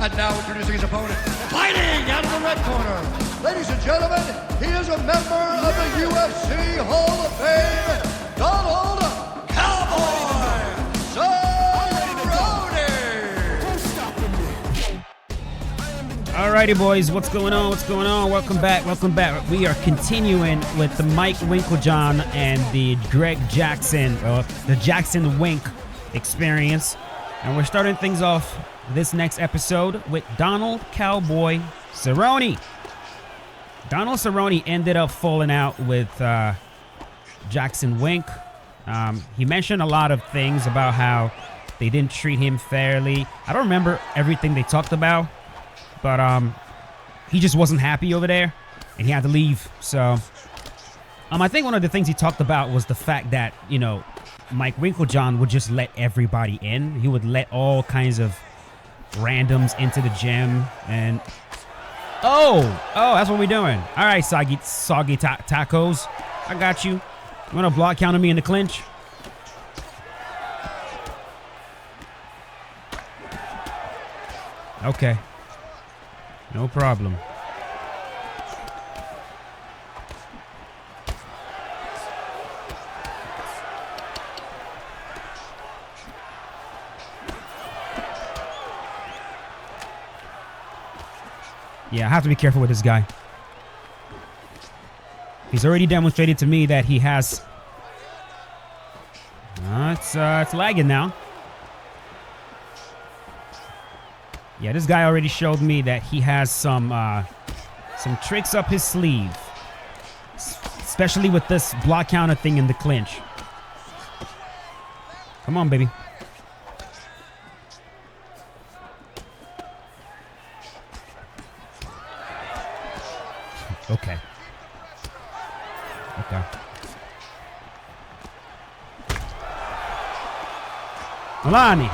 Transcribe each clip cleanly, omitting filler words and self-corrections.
And now introducing his opponent, fighting out of the red corner. Ladies and gentlemen, he is a member of the UFC Hall of Fame, Donald Cowboy Cerrone. Alrighty, boys, what's going on? What's going on? Welcome back. Welcome back. We are continuing with the Mike Winkeljohn and the Greg Jackson, the Jackson Wink experience. And we're starting things off this next episode with Donald Cowboy Cerrone. Donald Cerrone ended up falling out with Jackson Wink. He mentioned a lot of things about how they didn't treat him fairly. I don't remember everything they talked about, but he just wasn't happy over there, and he had to leave. So I think one of the things he talked about was the fact that, you know, Mike Winkeljohn would just let everybody in. He would let all kinds of randoms into the gym, and oh, that's what we're doing. All right, soggy tacos, I got you. You want to block counter me in the clinch? Okay, no problem. Yeah, I have to be careful with this guy. He's already demonstrated to me that he has... it's lagging now. Yeah, this guy already showed me that he has some tricks up his sleeve. Especially with this block counter thing in the clinch. Come on, baby. Okay. Milani.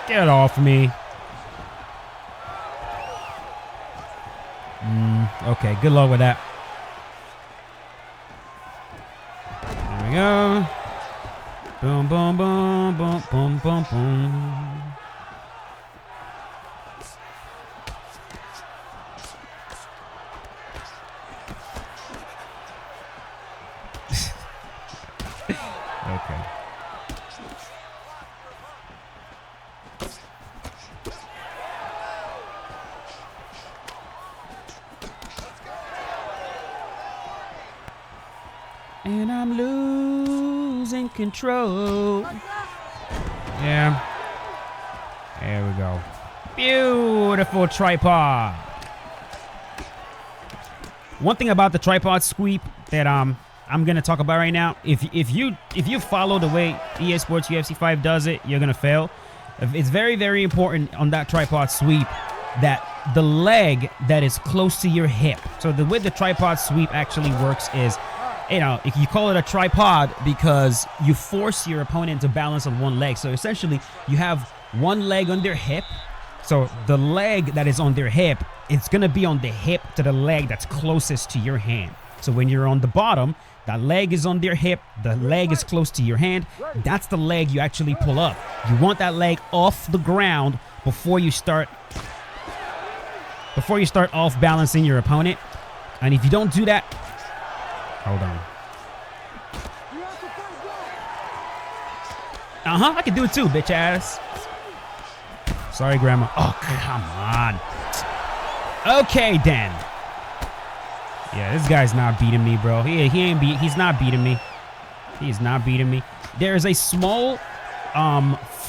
Get off me. Okay, good luck with that. There we go. Boom, boom, boom, boom, boom, boom, boom. Okay. And I'm losing control. Yeah. There we go. Beautiful tripod. One thing about the tripod sweep that I'm gonna talk about right now. If you follow the way EA Sports UFC 5 does it, you're gonna fail. It's very, very important on that tripod sweep that the leg that is close to your hip. So the way the tripod sweep actually works is, you know, if you call it a tripod because you force your opponent to balance on one leg. So essentially, you have one leg on their hip. So the leg that is on their hip, it's gonna be on the hip to the leg that's closest to your hand. So when you're on the bottom, that leg is on their hip, the leg is close to your hand. That's the leg you actually pull up. You want that leg off the ground before you start off balancing your opponent. And if you don't do that, hold on. I can do it too, bitch ass. Sorry, grandma. Oh, come on. Okay, then. Yeah, this guy's not beating me, bro. He's not beating me. He's not beating me. There is a small,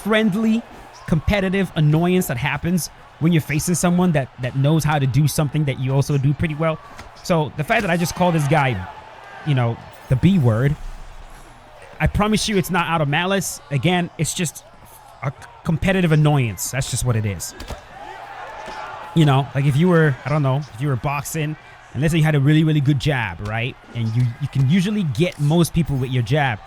friendly, competitive annoyance that happens when you're facing someone that knows how to do something that you also do pretty well. So the fact that I just called this guy, you know, the B word, I promise you it's not out of malice. Again, it's just a competitive annoyance. That's just what it is. You know, like if you were, I don't know, if you were boxing, and let's say you had a really, really good jab, right? And you can usually get most people with your jab.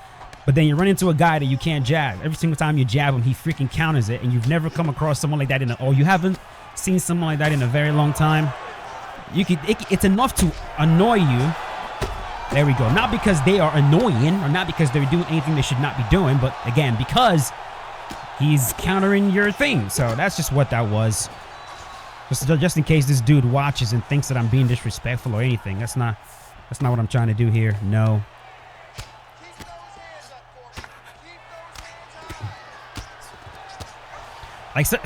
But then you run into a guy that you can't jab. Every single time you jab him, he freaking counters it. And you've never come across someone like that you haven't seen someone like that in a very long time. It's enough to annoy you There we go. Not because they are annoying or not because they're doing anything they should not be doing, but again, because he's countering your thing. So that's just what that was. Just in case this dude watches and thinks that I'm being disrespectful or anything. That's not what I'm trying to do here. No. Like so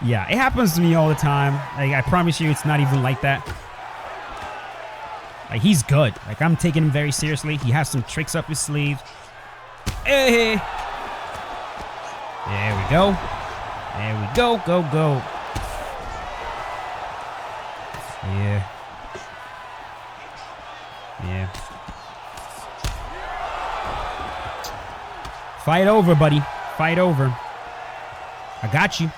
yeah, it happens to me all the time. Like, I promise you it's not even like that. Like, he's good. Like, I'm taking him very seriously. He has some tricks up his sleeve. Hey! There we go. There we go. Go, go. Yeah. Yeah. Fight over, buddy. Fight over. I got you.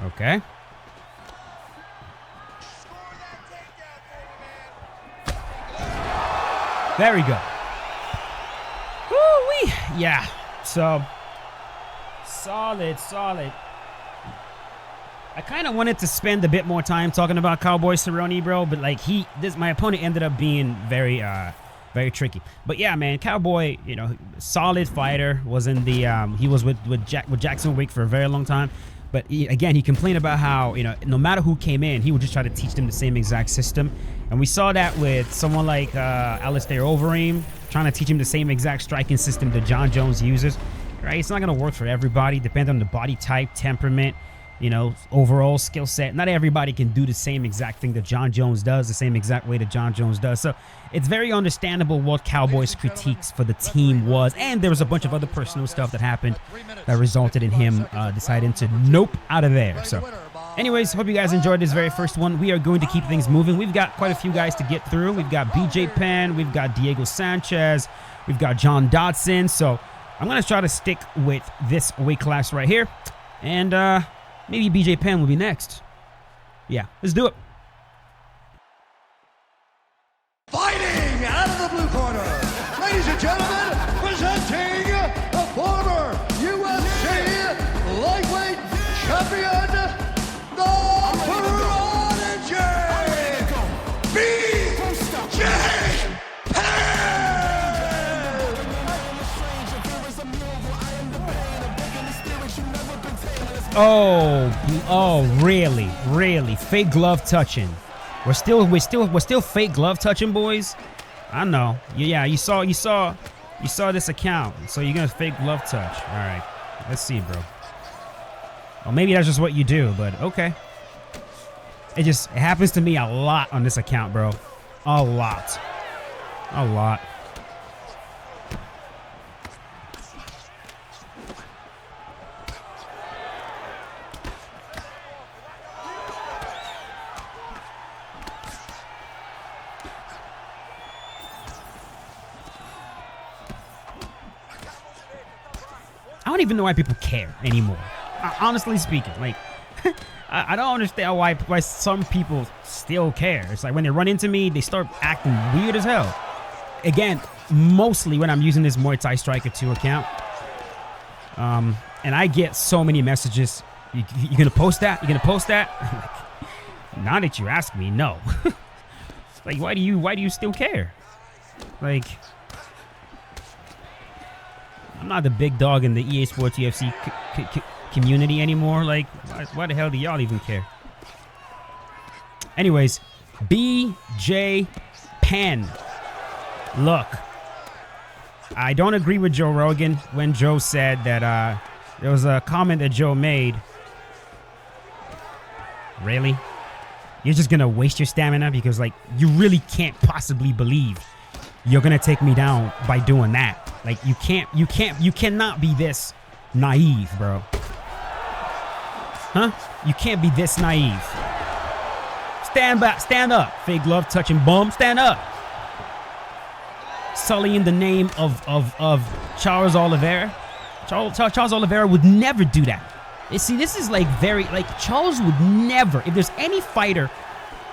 Okay. There we go. Woo-wee. Yeah. So, solid. I kind of wanted to spend a bit more time talking about Cowboy Cerrone, bro, but like my opponent ended up being very tricky. But yeah, man, Cowboy, you know, solid fighter. Was in the he was with Jackson Wink for a very long time. But again, he complained about how, you know, no matter who came in, he would just try to teach them the same exact system. And we saw that with someone like Alistair Overeem, trying to teach him the same exact striking system that John Jones uses. Right? It's not going to work for everybody, depending on the body type, temperament, you know, overall skill set. Not everybody can do the same exact thing that John Jones does, the same exact way that John Jones does. So it's very understandable what Cowboy's critiques for the team was. And there was a bunch of other personal stuff that happened that resulted in him deciding to nope out of there. So anyways, hope you guys enjoyed this very first one. We are going to keep things moving. We've got quite a few guys to get through. We've got BJ Penn. We've got Diego Sanchez. We've got John Dodson. So I'm going to try to stick with this weight class right here. And maybe BJ Penn will be next. Yeah, let's do it. Fighting out of the blue corner, ladies and gentlemen, presenting the former UFC lightweight champion, the Prodigy, BJ Penn. Oh, really? Fake glove touching. We're still fake glove touching, boys. I know. Yeah, you saw this account, so you're gonna fake glove touch. All right, let's see, bro. Well, maybe that's just what you do, but okay. It happens to me a lot on this account, bro. A lot. I don't even know why people care anymore. Honestly speaking, like, I don't understand why some people still care. It's like when they run into me, they start acting weird as hell. Again, mostly when I'm using this Muay Thai Striker 2 account. And I get so many messages. You gonna post that? You gonna post that? Like, now that you ask me, no. Like, why do you still care? Like, I'm not the big dog in the EA Sports UFC community anymore. Like, why the hell do y'all even care? Anyways, BJ Penn. Look, I don't agree with Joe Rogan when Joe said that there was a comment that Joe made. Really? You're just gonna waste your stamina because, like, you really can't possibly believe you're gonna take me down by doing that. Like, you cannot be this naive, bro. Huh? You can't be this naive. Stand back, stand up, fake glove touching bum, stand up. Sullying the name of Charles Oliveira. Charles Oliveira would never do that. You see, this is like Charles would never, if there's any fighter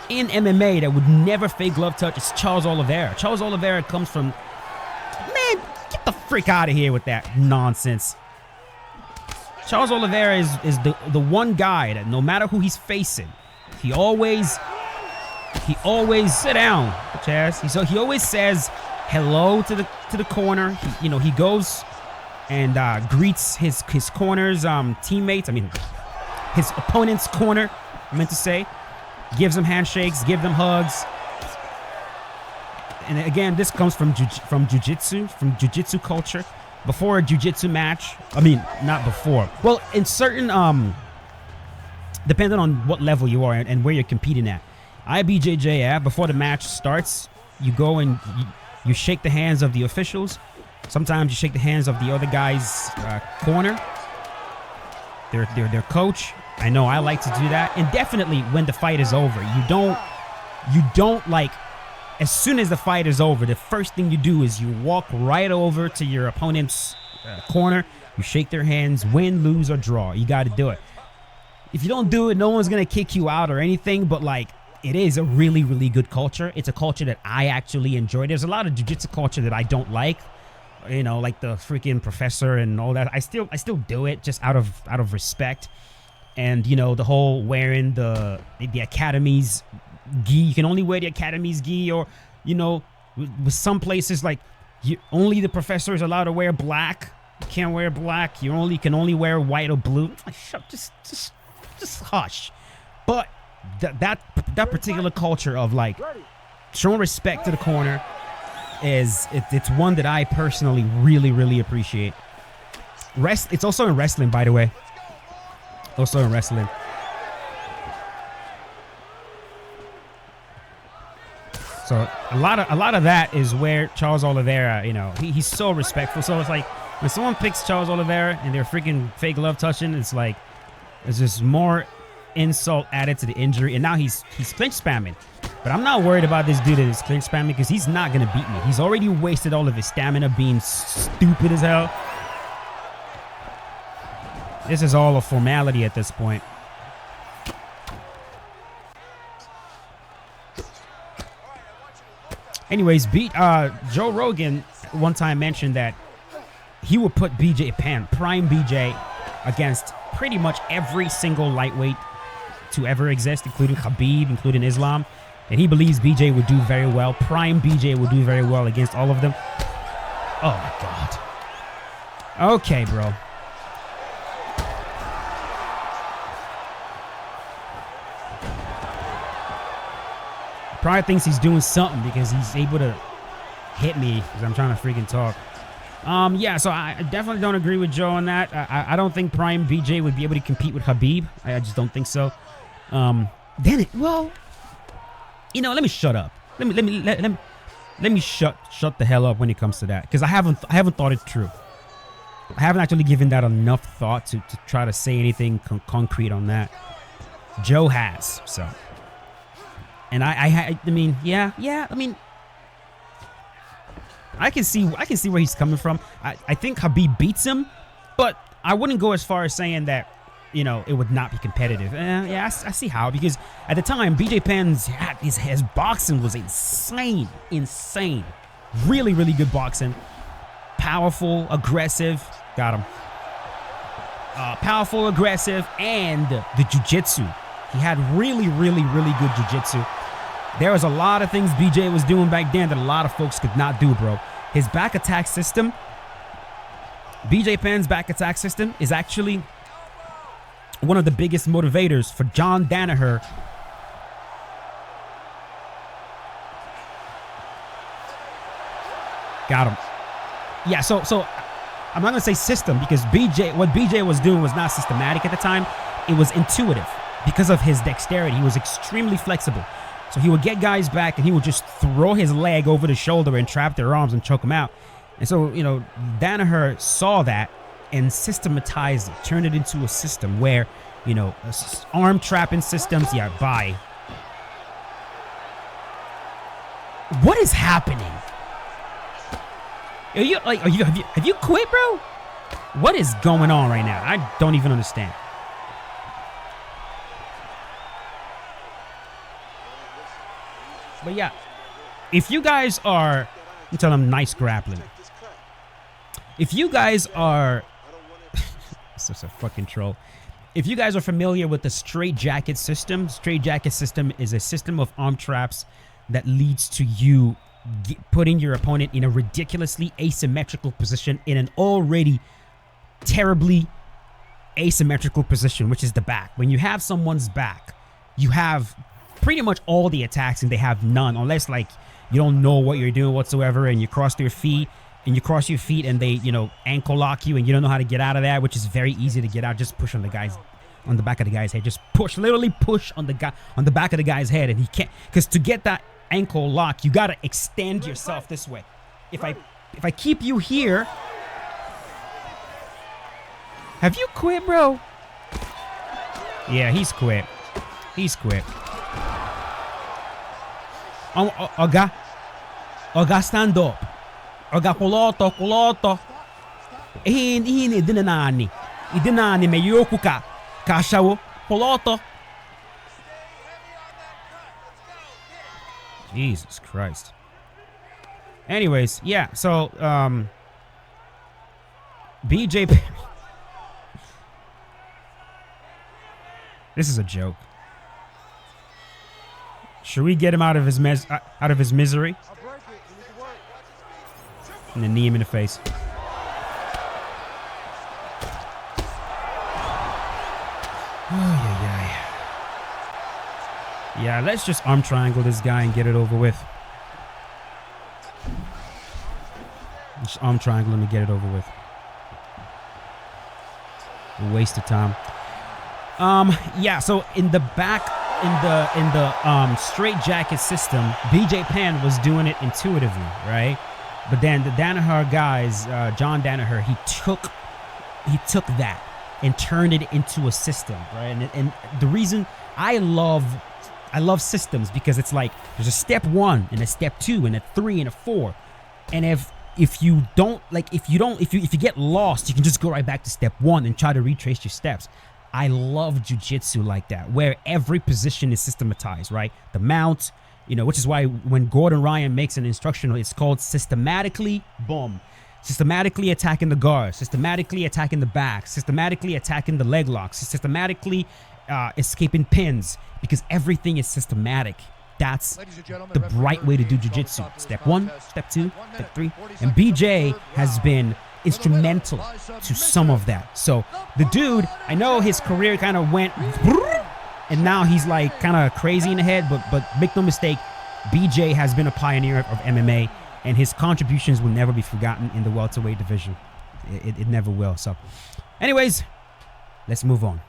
in MMA that would never fake glove touch is Charles Oliveira. Charles Oliveira comes from, man, get the freak out of here with that nonsense. Charles Oliveira is the one guy that no matter who he's facing, he always sit down, Chaz. He always says hello to the corner. He goes and greets his corner's teammates. I mean, his opponent's corner. I meant to say, gives them handshakes, give them hugs. And again, this comes from jiu-jitsu culture. Before a jiu-jitsu match, I mean, not before. Well, in certain, depending on what level you are and where you're competing at. IBJJF, before the match starts, you go and you shake the hands of the officials. Sometimes you shake the hands of the other guy's corner, their coach. I know I like to do that. And definitely when the fight is over, you don't like, as soon as the fight is over, the first thing you do is you walk right over to your opponent's corner. You shake their hands, win, lose, or draw. You got to do it. If you don't do it, no one's going to kick you out or anything, but like, it is a really, really good culture. It's a culture that I actually enjoy. There's a lot of jiu-jitsu culture that I don't like, like the freaking professor and all that. I still do it just out of respect. And, the whole wearing the academy's gi. You can only wear the academy's gi, or, with some places, like, only the professor is allowed to wear black. You can't wear black. You can only wear white or blue. Just hush. But that particular culture of, like, showing respect to the corner it's one that I personally really, really appreciate. It's also in wrestling, by the way. Also in wrestling. So a lot of that is where Charles Oliveira, he's so respectful. So it's like when someone picks Charles Oliveira and they're freaking fake glove touching, it's like there's just more insult added to the injury. And now he's clinch spamming. But I'm not worried about this dude that is clinch spamming because he's not gonna beat me. He's already wasted all of his stamina being stupid as hell. This is all a formality at this point. Anyways, Joe Rogan one time mentioned that he would put Penn, prime BJ, against pretty much every single lightweight to ever exist, including Khabib, including Islam. And he believes BJ would do very well. Prime BJ would do very well against all of them. Oh, my God. Okay, bro. Probably thinks he's doing something because he's able to hit me because I'm trying to freaking talk. Yeah, so I definitely don't agree with Joe on that. I don't think Prime BJ would be able to compete with Khabib. I just don't think so. Let me shut up. Let me shut the hell up when it comes to that because I haven't thought it through. I haven't actually given that enough thought to try to say anything concrete on that. Joe has, so. And I mean, I can see where he's coming from. I think Khabib beats him, but I wouldn't go as far as saying that, it would not be competitive. I see how, because at the time, BJ Penn's his boxing was insane. Really, really good boxing. Powerful, aggressive. Got him. Powerful, aggressive, and the jiu-jitsu. He had really, really, really good jiu-jitsu. There was a lot of things BJ was doing back then that a lot of folks could not do, bro. His back attack system, BJ Penn's back attack system, is actually one of the biggest motivators for John Danaher. Got him. Yeah, so I'm not going to say system because what BJ was doing was not systematic at the time. It was intuitive. Because of his dexterity, he was extremely flexible. So he would get guys back and he would just throw his leg over the shoulder and trap their arms and choke them out. And so, Danaher saw that and systematized it, turned it into a system where, arm trapping systems, bye. What is happening? Have you quit, bro? What is going on right now? I don't even understand. But yeah, if you guys are, I'm telling them nice grappling. If you guys are, such a fucking troll. If you guys are familiar with the straight jacket system is a system of arm traps that leads to you putting your opponent in a ridiculously asymmetrical position in an already terribly asymmetrical position, which is the back. When you have someone's back, you have pretty much all the attacks and they have none, unless like you don't know what you're doing whatsoever and you cross your feet and they, you know, ankle lock you and you don't know how to get out of that, which is very easy to get out. Just push on the back of the guy's head. Just push, literally push on the back of the guy's head, and he can't, because to get that ankle lock, you gotta extend yourself this way. If I keep you here, have you quit, bro? Yeah, he's quit. He's quit. Oga, stand up. Oga, koloto. Idinani me yoku ka kashawo koloto. Jesus Christ. Anyways, yeah, so BJ This is a joke. Should we get him out of his misery? And then knee him in the face. Yeah, let's just arm triangle this guy and get it over with. Just arm triangle him and get it over with. A waste of time. Yeah, so in the back, in the straight jacket system, BJ Penn was doing it intuitively, right? But then the Danaher guys, John Danaher, he took that and turned it into a system, right? And the reason I love systems, because it's like there's a step 1 and a step 2 and a 3 and a 4, and if you get lost, you can just go right back to step 1 and try to retrace your steps. I love jiu-jitsu like that, where every position is systematized, right? The mount, you know, which is why when Gordon Ryan makes an instructional, it's called systematically, boom, systematically attacking the guard, systematically attacking the back, systematically attacking the leg locks, systematically escaping pins, because everything is systematic. That's the right way to do jiu-jitsu. Step 1, step 2, step 3. And BJ has been instrumental to some of that. So the dude, I know his career kind of went and now he's like kind of crazy in the head, but make no mistake, BJ has been a pioneer of MMA, and his contributions will never be forgotten in the welterweight division. It never will. So anyways, let's move on.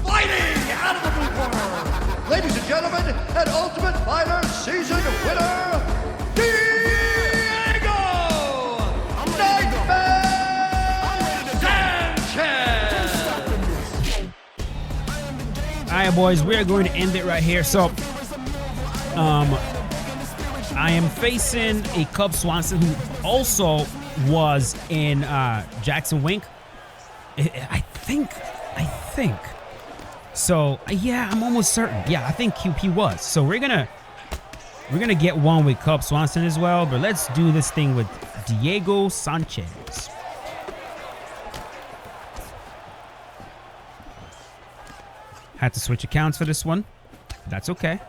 Fighting out of the blue corner, ladies and gentlemen, an Ultimate Fighter season winner, All right, boys, we're going to end it right here. So, I am facing a Cub Swanson who also was in Jackson Wink. I think. So, yeah, I'm almost certain. Yeah, I think he was. So we're gonna get one with Cub Swanson as well. But let's do this thing with Diego Sanchez. Had to switch accounts for this one. That's okay.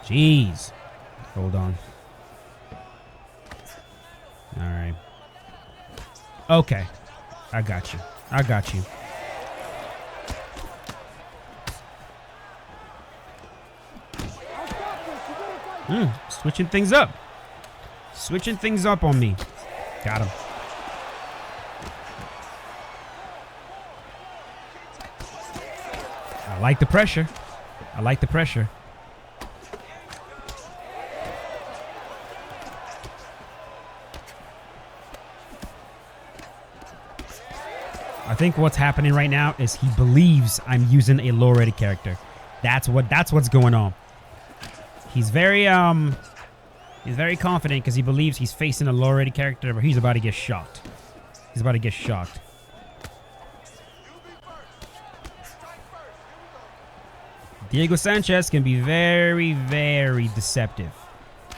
Jeez. Hold on. All right. Okay. I got you. Switching things up. Switching things up on me. Got him. I like the pressure. I think what's happening right now is he believes I'm using a low-rated character. That's what's going on. He's very confident because he believes he's facing a low-rated character, but he's about to get shocked. Diego Sanchez can be very, very deceptive.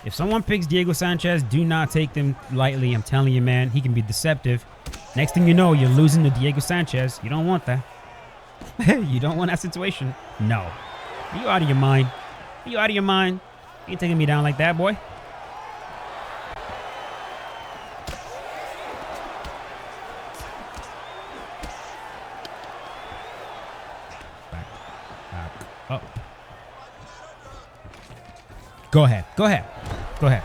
If someone picks Diego Sanchez, do not take them lightly. I'm telling you, man, he can be deceptive. Next thing you know, you're losing to Diego Sanchez. You don't want that. You don't want that situation. No. Are you out of your mind? Are you out of your mind? You ain't taking me down like that, boy. Oh. Go ahead. Go ahead. Go ahead.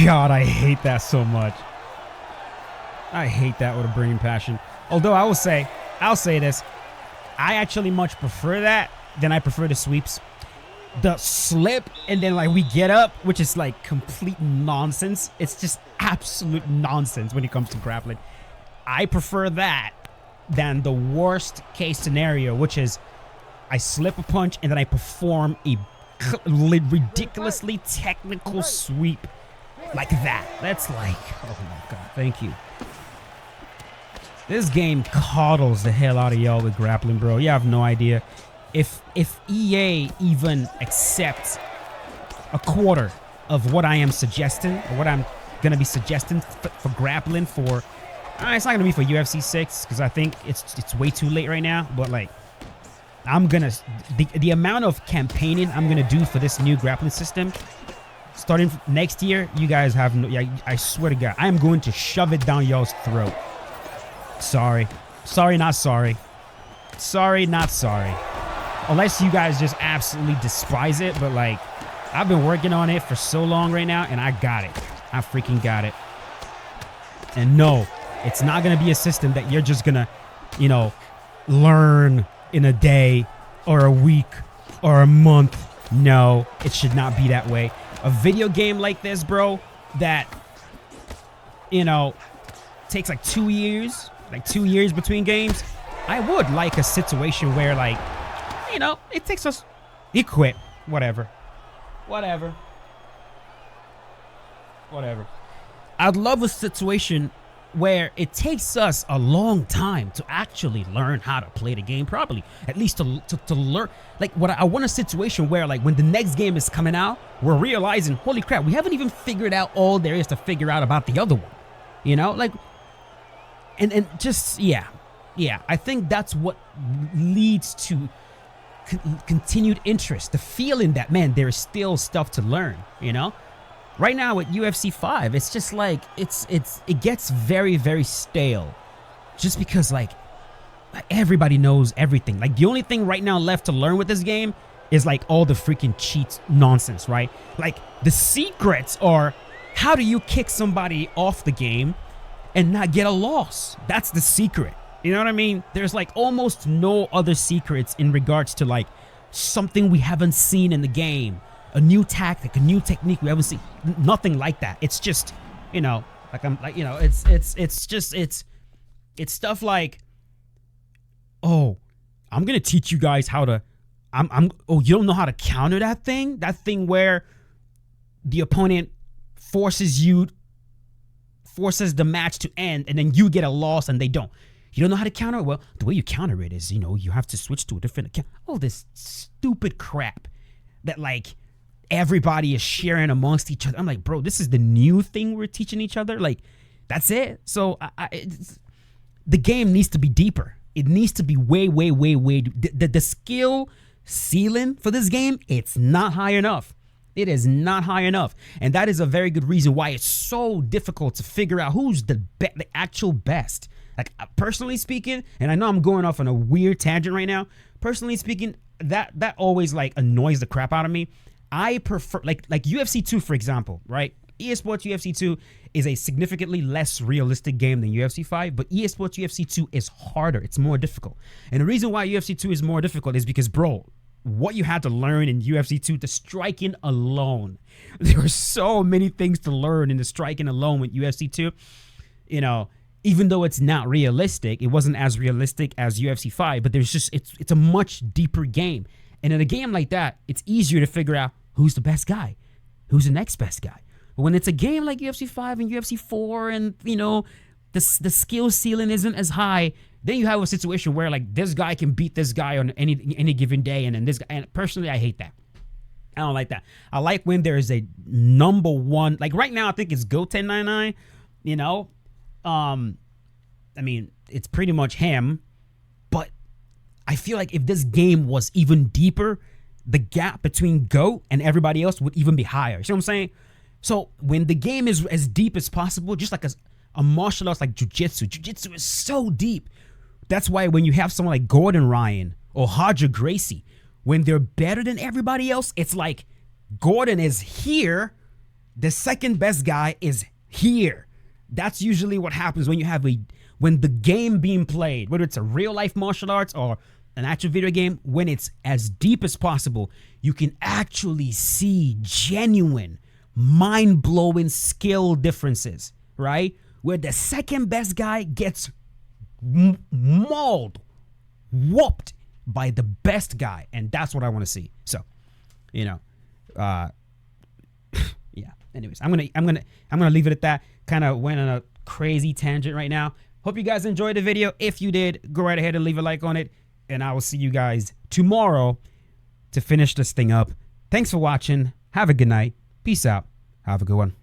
God, I hate that so much. I hate that with a burning passion. Although I'll say this. I actually much prefer that than I prefer the sweeps. The slip and then like we get up, which is like complete nonsense. It's just absolute nonsense when it comes to grappling. I prefer that than the worst case scenario, which is I slip a punch and then I perform a ridiculously technical sweep like that. That's like, oh my God, thank you. This game coddles the hell out of y'all with grappling, bro. You have no idea. If EA even accepts a quarter of what I am suggesting, or what I'm gonna be suggesting for grappling for, it's not gonna be for UFC 6 because I think it's way too late right now. But like, I'm gonna the amount of campaigning I'm gonna do for this new grappling system, starting next year, you guys have no. I swear to God, I am going to shove it down y'all's throat. Sorry, not sorry. Sorry, not sorry. Unless you guys just absolutely despise it, but like, I've been working on it for so long right now, and I got it. I freaking got it. And no, it's not gonna be a system that you're just gonna, learn in a day or a week or a month. No, it should not be that way. A video game like this, bro, that, takes like 2 years, between games. I would like a situation where like, it takes us, you quit, whatever. I'd love a situation where it takes us a long time to actually learn how to play the game properly. At least to learn. Like, I want a situation where, like, when the next game is coming out, we're realizing, holy crap, we haven't even figured out all there is to figure out about the other one. Like, and just, yeah. I think that's what leads to continued interest. The feeling that, man, there is still stuff to learn, Right now with UFC 5, it's just like it gets very, very stale, just because like everybody knows everything. Like the only thing right now left to learn with this game is like all the freaking cheats nonsense, right? Like the secrets are, how do you kick somebody off the game and not get a loss? That's the secret. You know what I mean? There's like almost no other secrets in regards to like something we haven't seen in the game. A new tactic, a new technique we haven't seen. Nothing like that. It's just, it's stuff like, oh, I'm gonna teach you guys how to. Oh, you don't know how to counter that thing? That thing where the opponent forces the match to end, and then you get a loss and they don't. You don't know how to counter it? Well, the way you counter it is, you have to switch to a different account. Oh, this stupid crap that like everybody is sharing amongst each other. I'm like, bro, this is the new thing we're teaching each other. Like, that's it. So the game needs to be deeper. It needs to be way. The skill ceiling for this game, it's not high enough. It is not high enough. And that is a very good reason why it's so difficult to figure out who's the actual best. Like, personally speaking, and I know I'm going off on a weird tangent right now. Personally speaking, that always like annoys the crap out of me. I prefer like UFC 2, for example, right? EA Sports UFC 2 is a significantly less realistic game than UFC 5, but EA Sports UFC 2 is harder. It's more difficult. And the reason why UFC 2 is more difficult is because, bro, what you had to learn in UFC 2, the striking alone. There were so many things to learn in the striking alone with UFC 2. You know, even though it's not realistic, it wasn't as realistic as UFC 5, but there's just, it's a much deeper game. And in a game like that, it's easier to figure out who's the best guy, who's the next best guy. But when it's a game like UFC 5 and UFC 4 and, you know, the skill ceiling isn't as high, then you have a situation where, like, this guy can beat this guy on any given day, and then this guy. And personally, I hate that. I don't like that. I like when there is a number one. Like, right now, I think it's Go 1099, you know. I mean, it's pretty much him. But I feel like if this game was even deeper, the gap between GOAT and everybody else would even be higher. You see what I'm saying? So when the game is as deep as possible, just like a martial arts like jiu-jitsu is so deep. That's why when you have someone like Gordon Ryan or Roger Gracie, when they're better than everybody else, it's like Gordon is here, the second best guy is here. That's usually what happens when you have when the game being played, whether it's a real life martial arts or an actual video game, when it's as deep as possible, you can actually see genuine, mind-blowing skill differences, right? Where the second best guy gets mauled, whooped by the best guy, and that's what I want to see. So, you know, yeah. Anyways, I'm gonna leave it at that. Kind of went on a crazy tangent right now. Hope you guys enjoyed the video. If you did, go right ahead and leave a like on it, and I will see you guys tomorrow to finish this thing up. Thanks for watching. Have a good night. Peace out. Have a good one.